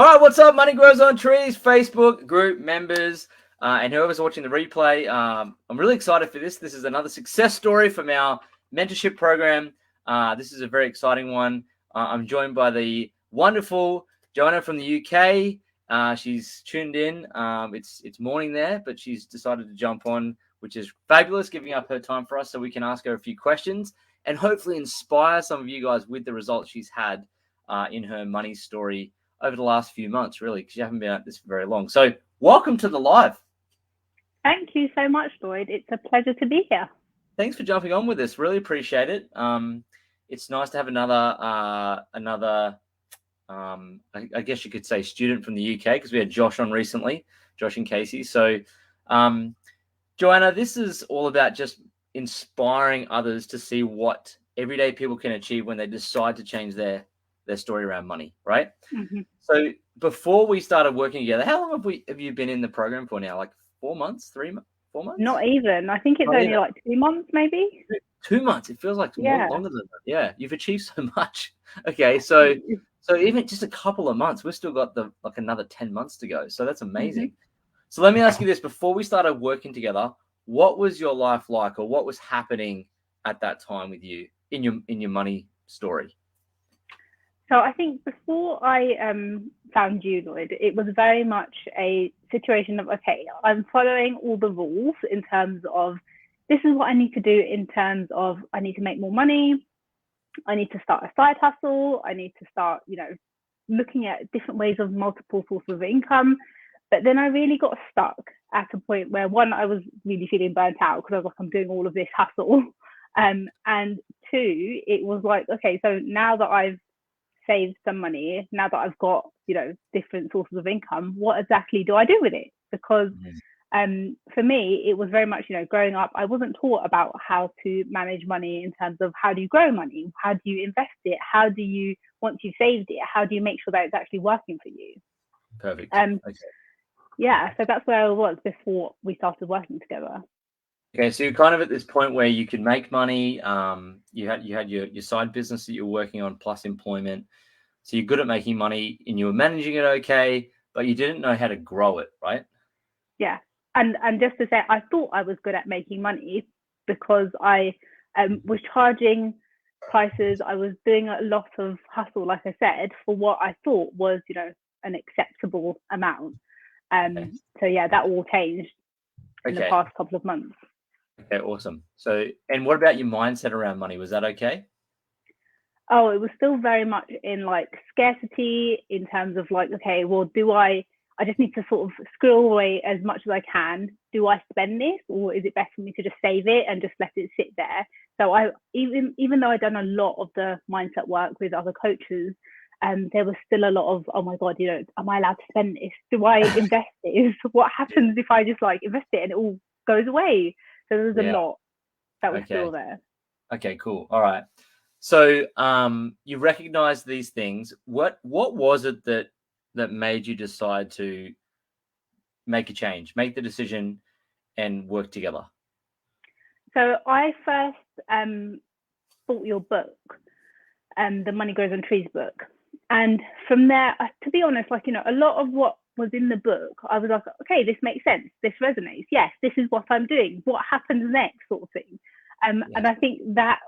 All right, what's up, Money Grows on Trees Facebook group members and whoever's watching the replay. I'm really excited for this. This is another success story from our mentorship program. This is a very exciting one. I'm joined by the wonderful Joanna from the UK. She's tuned in. It's morning there, but she's decided to jump on, which is fabulous, giving up her time for us so we can ask her a few questions and hopefully inspire some of you guys with the results she's had in her money story over the last few months, really, because you haven't been at this for very long. So welcome to the live. Thank you so much, Lloyd. It's a pleasure to be here. Thanks for jumping on with us. Really appreciate it. It's nice to have another, I guess you could say, student from the UK, because we had Josh on recently, Josh and Casey. So, Joanna, this is all about just inspiring others to see what everyday people can achieve when they decide to change their story around money, right? Mm-hmm. So before we started working together, how long have you been in the program for now? Like 4 months, 4 months? Not even. I think it's only like 2 months, maybe. 2 months. It feels like more longer than that. Yeah, you've achieved so much. Okay, so even just a couple of months, we've still got another 10 months to go. So that's amazing. Mm-hmm. So let me ask you this: before we started working together, what was your life like, or what was happening at that time with you in your money story? So I think before I found you, Lloyd, it was very much a situation of, okay, I'm following all the rules in terms of this is what I need to do in terms of I need to make more money. I need to start a side hustle. I need to start, looking at different ways of multiple sources of income. But then I really got stuck at a point where, one, I was really feeling burnt out because I was like, I'm doing all of this hustle. And two, it was like, okay, so now that I've saved some money, now that I've got, different sources of income, what exactly do I do with it? Because for me, it was very much, growing up, I wasn't taught about how to manage money in terms of how do you grow money? How do you invest it? How do you, once you've saved it, how do you make sure that it's actually working for you? Perfect. Okay. Yeah, so that's where I was before we started working together. Okay, so you're kind of at this point where you could make money. You had your side business that you were working on plus employment. So you're good at making money and you were managing it okay, but you didn't know how to grow it, right? Yeah. And just to say, I thought I was good at making money because I was charging prices. I was doing a lot of hustle, like I said, for what I thought was, an acceptable amount. So yeah, that all changed in the past couple of months. Okay, awesome. So, and what about your mindset around money? Was that okay? Oh, it was still very much in like scarcity in terms of like, okay, well, I just need to sort of squirrel away as much as I can. Do I spend this, or is it best for me to just save it and just let it sit there? So I, even though I'd done a lot of the mindset work with other coaches, there was still a lot of, oh my God, am I allowed to spend this? Do I invest this? What happens if I just like invest it and it all goes away? So there was a lot that was still there. Okay, cool. All right. So you recognize these things. What was it that made you decide to make a change, make the decision and work together? So I first bought your book, the Money Grows on Trees book. And from there, to be honest, a lot of what was in the book, I was like, okay, this makes sense. This resonates. Yes, this is what I'm doing. What happens next, sort of thing. And I think that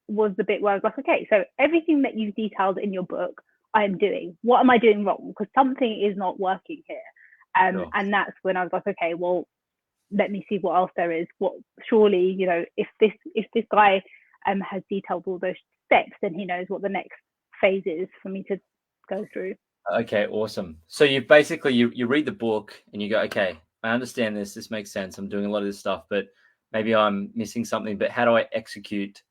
was the bit where I was like, okay, so everything that you've detailed in your book, I am doing. What am I doing wrong? Because something is not working here. And that's when I was like, okay, well, let me see what else there is. Surely, if this guy has detailed all those steps, then he knows what the next phase is for me to go through. Okay, awesome. So you basically you read the book and you go, okay, I understand this. This makes sense. I'm doing a lot of this stuff, but maybe I'm missing something. But how do I execute?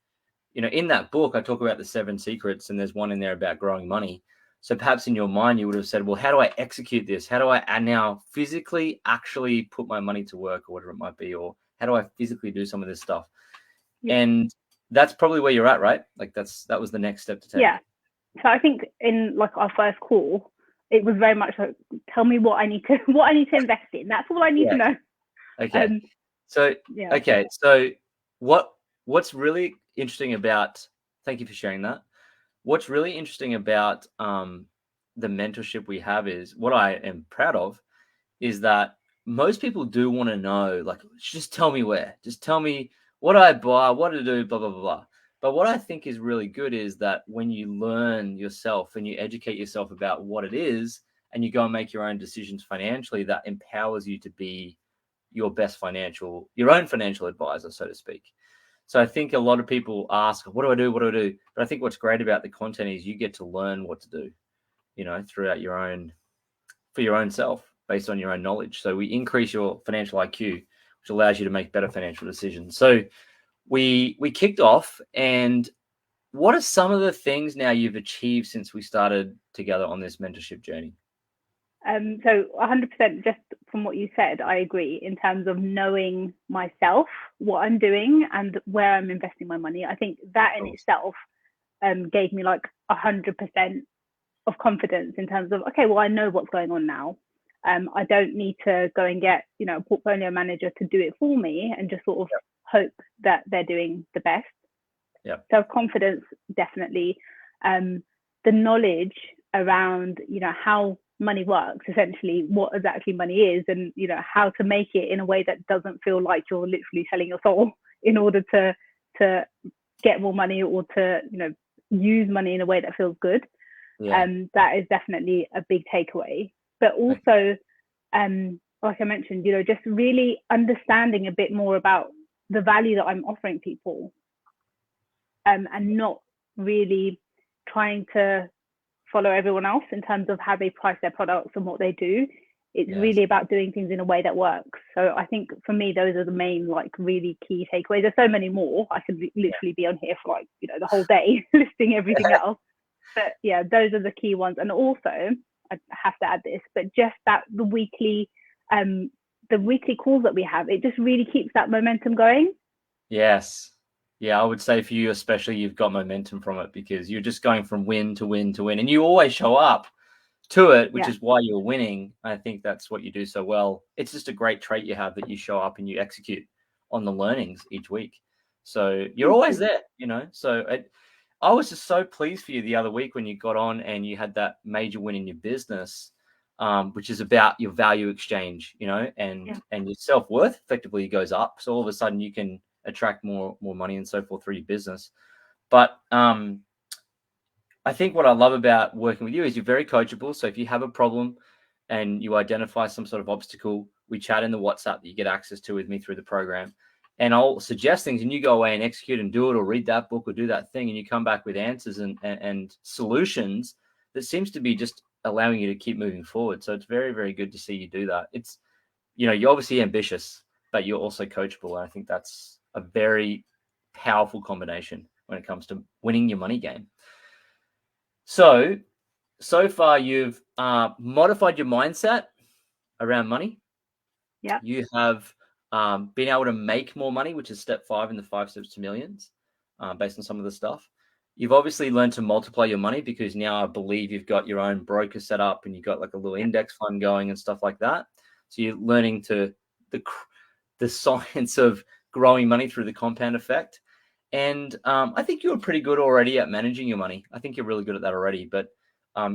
In that book, I talk about the 7 secrets, and there's one in there about growing money. So perhaps in your mind, you would have said, well, how do I execute this? How do I now physically actually put my money to work, or whatever it might be? Or how do I physically do some of this stuff? Yeah. And that's probably where you're at, right? Like that was the next step to take. Yeah. So I think in like our first call, it was very much like, tell me what I need to invest in. That's all I need to know. Okay. So what's really interesting about, thank you for sharing that. What's really interesting about the mentorship we have is, what I am proud of is that most people do want to know, like, just tell me where, just tell me what I buy, what to do, blah, blah, blah, blah. But what I think is really good is that when you learn yourself and you educate yourself about what it is and you go and make your own decisions financially, that empowers you to be your own financial advisor, so to speak. So I think a lot of people ask, what do I do? What do I do? But I think what's great about the content is you get to learn what to do, throughout for your own self, based on your own knowledge. So we increase your financial IQ, which allows you to make better financial decisions. So we kicked off, and what are some of the things now you've achieved since we started together on this mentorship journey? So 100%, just from what you said, I agree in terms of knowing myself, what I'm doing and where I'm investing my money. I think that in itself gave me like 100% of confidence in terms of, okay, well, I know what's going on now. I don't need to go and get, a portfolio manager to do it for me and just sort of hope that they're doing the best. Yeah. So confidence, definitely. The knowledge around, how money works, essentially what exactly money is, and how to make it in a way that doesn't feel like you're literally selling your soul in order to get more money, or to use money in a way that feels good. That is definitely a big takeaway. But also, like I mentioned, just really understanding a bit more about the value that I'm offering people, and not really trying to follow everyone else in terms of how they price their products and what they do. It's really about doing things in a way that works. So I think for me, those are the main, like, really key takeaways. There's so many more. I could literally be on here for like, the whole day listing everything else. But yeah, those are the key ones. And also, I have to add this, but just that the weekly calls that we have, it just really keeps that momentum going. Yes. Yeah, I would say for you especially, you've got momentum from it because you're just going from win to win to win, and you always show up to it, which is why you're winning. I think that's what you do so well. It's just a great trait you have, that you show up and you execute on the learnings each week. So you're always there, So I was just so pleased for you the other week when you got on and you had that major win in your business, which is about your value exchange, and your self-worth effectively goes up. So all of a sudden you can attract more money and so forth through your business. But I think what I love about working with you is you're very coachable. So if you have a problem and you identify some sort of obstacle, we chat in the WhatsApp that you get access to with me through the program, and I'll suggest things and you go away and execute and do it, or read that book or do that thing, and you come back with answers and solutions that seems to be just allowing you to keep moving forward. So it's very, very good to see you do that. It's, you're obviously ambitious, but you're also coachable. And I think that's a very powerful combination when it comes to winning your money game. So far you've modified your mindset around money. Yeah. You have been able to make more money, which is step 5 in the 5 steps to millions, based on some of the stuff. You've obviously learned to multiply your money, because now I believe you've got your own broker set up and you've got like a little index fund going and stuff like that. So you're learning the science of growing money through the compound effect. And I think you're pretty good already at managing your money. I think you're really good at that already. But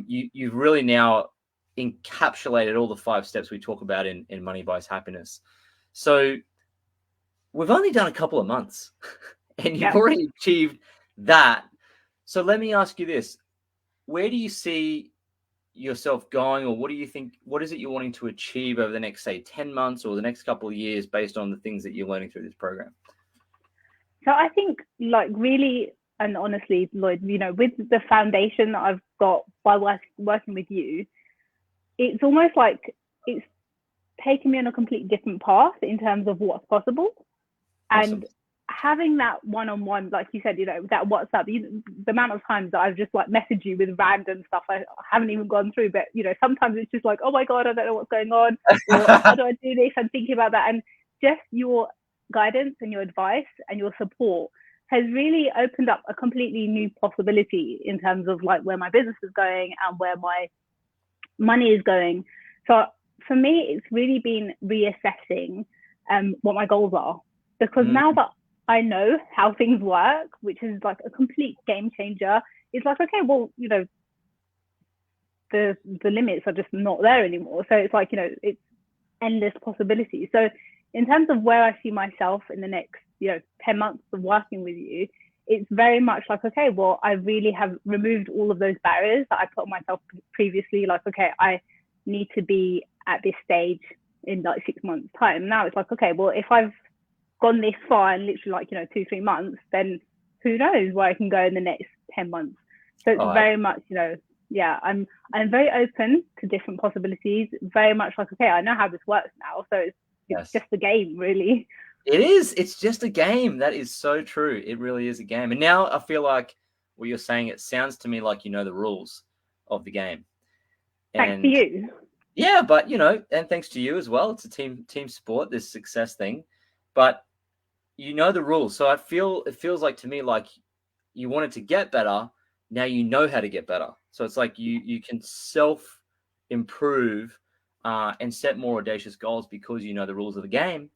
you've really now encapsulated all the 5 steps we talk about in Money Buys Happiness. So we've only done a couple of months and you've already achieved that. So let me ask you this. Where do you see yourself going, or what do you think, what is it you're wanting to achieve over the next, say, 10 months or the next couple of years, based on the things that you're learning through this program? So I think, like, really and honestly, Lloyd, with the foundation that I've got by working with you, it's almost like it's taken me on a completely different path in terms of what's possible. Awesome. And having that one-on-one, like you said, that WhatsApp, the amount of times that I've just like messaged you with random stuff I haven't even gone through, but sometimes it's just like, oh my God, I don't know what's going on, or how do I do this? I'm thinking about that. And just your guidance and your advice and your support has really opened up a completely new possibility in terms of like where my business is going and where my money is going. So for me, it's really been reassessing what my goals are, because now that I know how things work, which is like a complete game changer, it's like, okay, well, the limits are just not there anymore. So it's like, you know, it's endless possibilities. So in terms of where I see myself in the next, you know, 10 months of working with you, it's very much like, okay, well, I really have removed all of those barriers that I put on myself previously. Like, okay, I need to be at this stage in like 6 months time. Now it's like, okay, well, if I've gone this far in literally like, you know, 2-3 months, then who knows where I can go in the next 10 months. So it's very much, you know, yeah, I'm very open to different possibilities. Very much like, okay, I know how this works now. So it's just a game, really. It is. It's just a game. That is so true. It really is a game. And now I feel like what you're saying, it sounds to me like you know the rules of the game. Thanks to you. Yeah, but you know, and thanks to you as well. It's a team sport, this success thing. But you know the rules. So it feels like to me like you wanted to get better. Now you know how to get better. So it's like you can self improve and set more audacious goals because you know the rules of the game.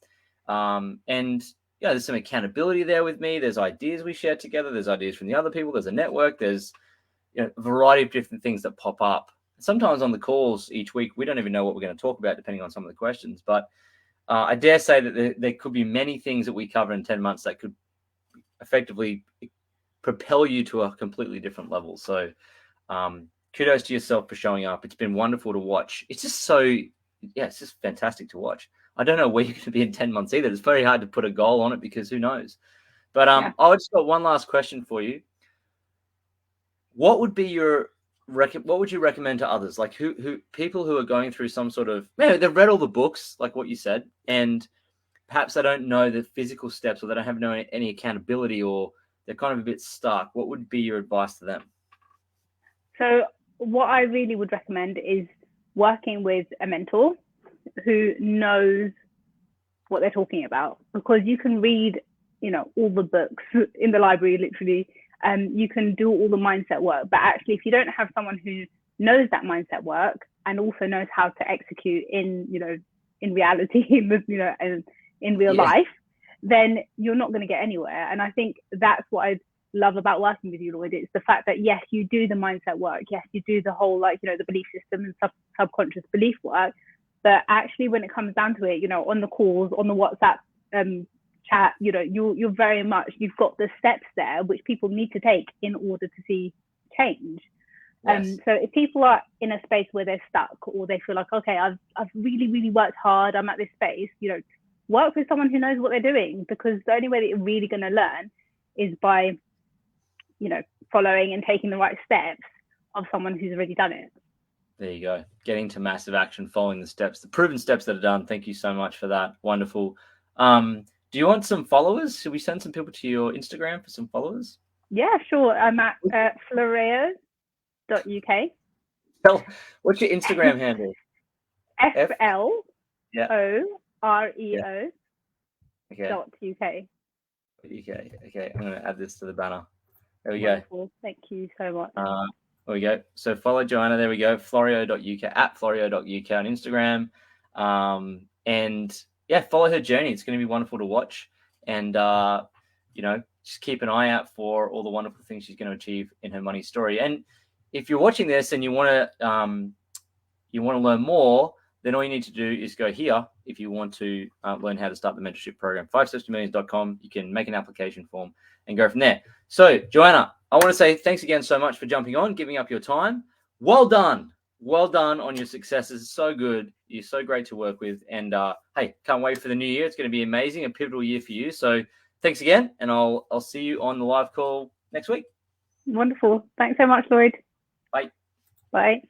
And yeah, there's some accountability there with me. There's ideas we share together. There's ideas from the other people. There's a network. There's, you know, a variety of different things that pop up. Sometimes on the calls each week, we don't even know what we're going to talk about depending on some of the questions. But I dare say that there could be many things that we cover in 10 months that could effectively propel you to a completely different level. So kudos to yourself for showing up. It's been wonderful to watch. It's just so, yeah, it's just fantastic to watch. I don't know where you're going to be in 10 months either. It's very hard to put a goal on it because who knows? But I just got one last question for you. What would be your what would you recommend to others? Like who people who are going through some sort of, maybe they've read all the books, like what you said, and perhaps they don't know the physical steps, or they don't have any accountability, or they're kind of a bit stuck. What would be your advice to them? So what I really would recommend is working with a mentor who knows what they're talking about, because you can read, you know, all the books in the library, literally. You can do all the mindset work, but actually, if you don't have someone who knows that mindset work and also knows how to execute in, you know, in reality, in real life, then you're not going to get anywhere. And I think that's what I love about working with you, Lloyd. It's the fact that, yes, you do the mindset work. Yes, you do the whole, like, you know, the belief system and subconscious belief work. But actually, when it comes down to it, you know, on the calls, on the WhatsApp chat, you know, you're very much, you've got the steps there which people need to take in order to see change. So if people are in a space where they're stuck, or they feel like, okay, I've really worked hard, I'm at this space, you know, work with someone who knows what they're doing, because the only way that you're really going to learn is by, you know, following and taking the right steps of someone who's already done it. There you go. Getting to massive action, following the steps, the proven steps that are done. Thank you so much for that. Wonderful. Do you want some followers? Should we send some people to your Instagram for some followers? Yeah, sure. I'm at floreo.uk. What's your Instagram handle? FLOREO. Okay. .uk. Okay, I'm going to add this to the banner. There we Wonderful. go. Thank you so much. There we go. So follow Joanna. There we go. Floreo.uk, at Floreo.uk on Instagram. And yeah, follow her journey. It's going to be wonderful to watch. And, you know, just keep an eye out for all the wonderful things she's going to achieve in her money story. And if you're watching this and you want to learn more, then all you need to do is go here. If you want to learn how to start the mentorship program, 5stepstomillions.com. You can make an application form and go from there. So, Joanna, I want to say thanks again so much for jumping on, giving up your time. Well done. Well done on your successes. So good. You're so great to work with. And hey, can't wait for the new year. It's going to be amazing, a pivotal year for you. So thanks again. And I'll see you on the live call next week. Wonderful. Thanks so much, Lloyd. Bye. Bye.